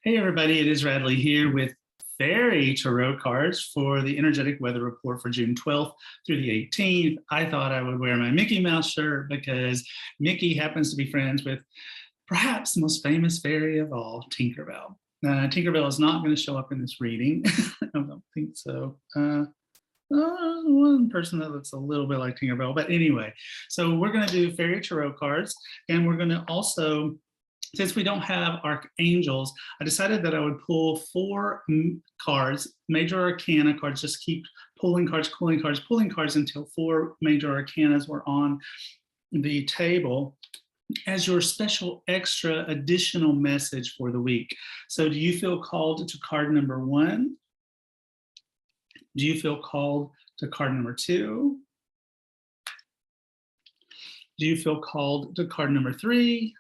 Hey everybody, it is Radley here with Fairy Tarot cards for the energetic weather report for June 12th through the 18th. I thought I would wear my Mickey Mouse shirt because Mickey happens to be friends with perhaps the most famous fairy of all, Tinkerbell. Tinkerbell is not going to show up in this reading. I don't think so. One person that looks a little bit like Tinkerbell, but anyway, so we're going to do Fairy Tarot cards, and we're going to also, since we don't have archangels, I decided that I would pull four cards, major arcana cards, just keep pulling cards, pulling cards until four major arcanas were on the table as your special extra additional message for the week. So do you feel called to card number one? Do you feel called to card number two? Do you feel called to card number three?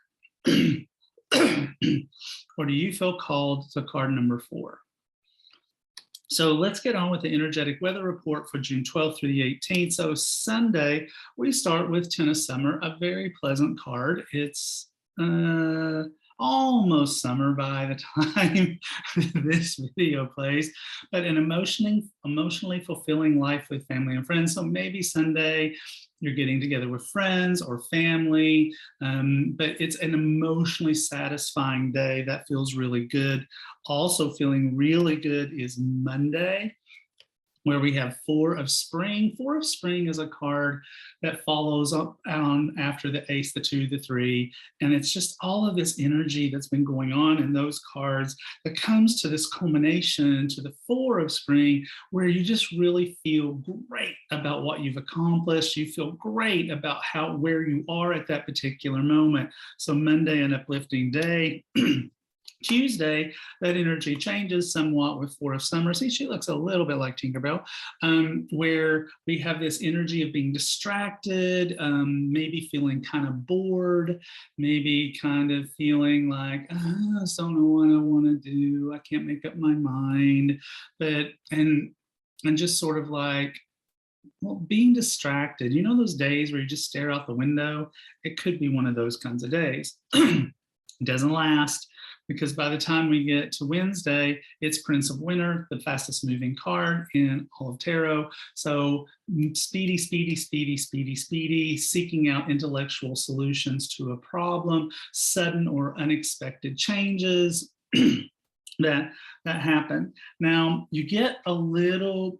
Or do you feel called to card number four? So let's get on with the energetic weather report for June 12th through the 18th. So Sunday, we start with Ten of Summer, a very pleasant card. It's almost summer by the time this video plays, but an emotionally fulfilling life with family and friends. So maybe Sunday, you're getting together with friends or family, but it's an emotionally satisfying day. That feels really good. Also feeling really good is Monday, where we have Four of Spring. Four of Spring is a card that follows up on after the Ace, the Two, the Three, and it's just all of this energy that's been going on in those cards that comes to this culmination to the Four of Spring, where you just really feel great about what you've accomplished. You feel great about where you are at that particular moment. So Monday, an uplifting day. Tuesday, that energy changes somewhat with Four of Summer. See, she looks a little bit like Tinkerbell, where we have this energy of being distracted, maybe feeling kind of bored, maybe kind of feeling like, I don't know what I want to do. I can't make up my mind, and just sort of like, well, being distracted. You know those days where you just stare out the window? It could be one of those kinds of days. It doesn't last, because by the time we get to Wednesday, it's Prince of Winter, the fastest moving card in all of tarot. So speedy, seeking out intellectual solutions to a problem, sudden or unexpected changes that happen. Now, you get a little,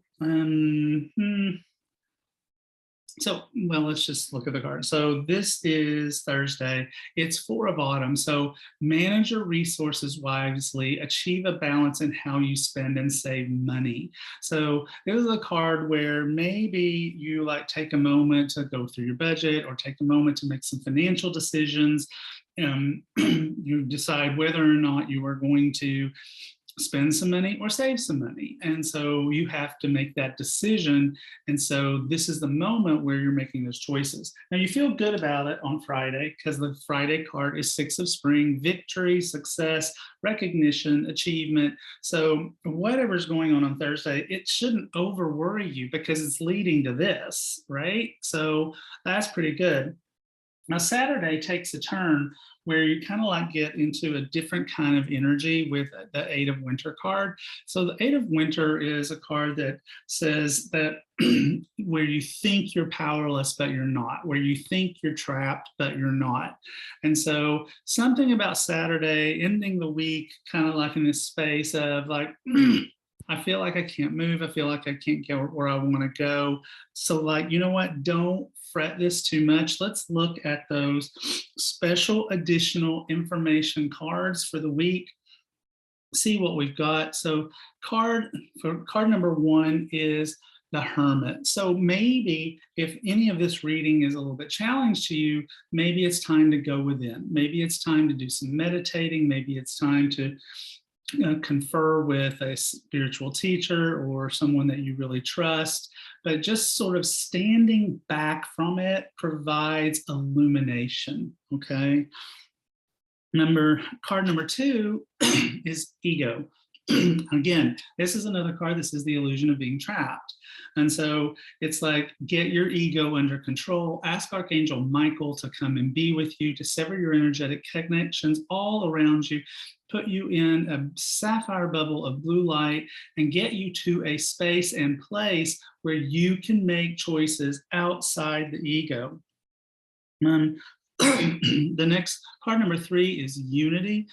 well, let's just look at the card. So this is Thursday. It's Four of Autumn. So manage your resources wisely, achieve a balance in how you spend and save money. So this is a card where maybe you take a moment to go through your budget or take a moment to make some financial decisions. You decide whether or not you are going to spend some money or save some money. And so you have to make that decision. And so this is the moment where you're making those choices. Now you feel good about it on Friday because the Friday card is Six of Spring, victory, success, recognition, achievement. So whatever's going on Thursday, it shouldn't over worry you because it's leading to this, right? So that's pretty good. Now Saturday takes a turn where you kind of get into a different kind of energy with the Eight of Winter card. So the Eight of Winter is a card that says that where you think you're powerless, but you're not, where you think you're trapped, but you're not. And so something about Saturday ending the week, kind of like in this space of I feel like I can't move. I feel like I can't go where I want to go. So you know what? Don't fret this too much. Let's look at those special additional information cards for the week. See what we've got. So card number one is the Hermit. So maybe if any of this reading is a little bit challenged to you, maybe it's time to go within. Maybe it's time to do some meditating. Maybe it's time to confer with a spiritual teacher or someone that you really trust, but just sort of standing back from it provides illumination, okay? Card number two is ego. Again, this is another card. This is the illusion of being trapped. And so it's like, get your ego under control. Ask Archangel Michael to come and be with you, to sever your energetic connections all around you, put you in a sapphire bubble of blue light, and get you to a space and place where you can make choices outside the ego. The next card, number 3, is unity.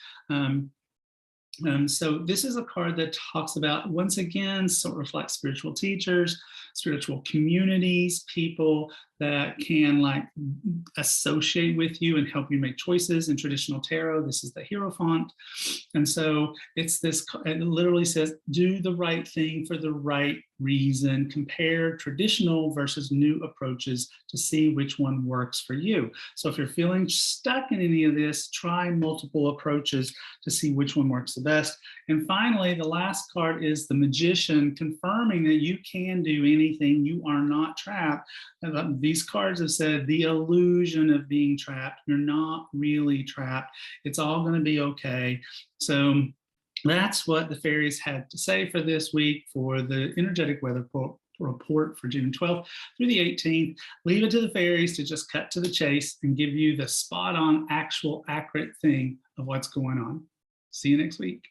So this is a card that talks about, once again, sort of reflects spiritual teachers, spiritual communities, people that can like associate with you and help you make choices. In traditional tarot, this is the Hierophant. And so it's this, it literally says, do the right thing for the right reason. Compare traditional versus new approaches to see which one works for you. So if you're feeling stuck in any of this, try multiple approaches to see which one works the best. And finally, the last card is the Magician, confirming that you can do anything. You are not trapped. These cards have said the illusion of being trapped. You're not really trapped. It's all going to be okay. So that's what the fairies had to say for this week for the energetic weather report for June 12th through the 18th. Leave it to the fairies to just cut to the chase and give you the spot on, actual, accurate thing of what's going on. See you next week.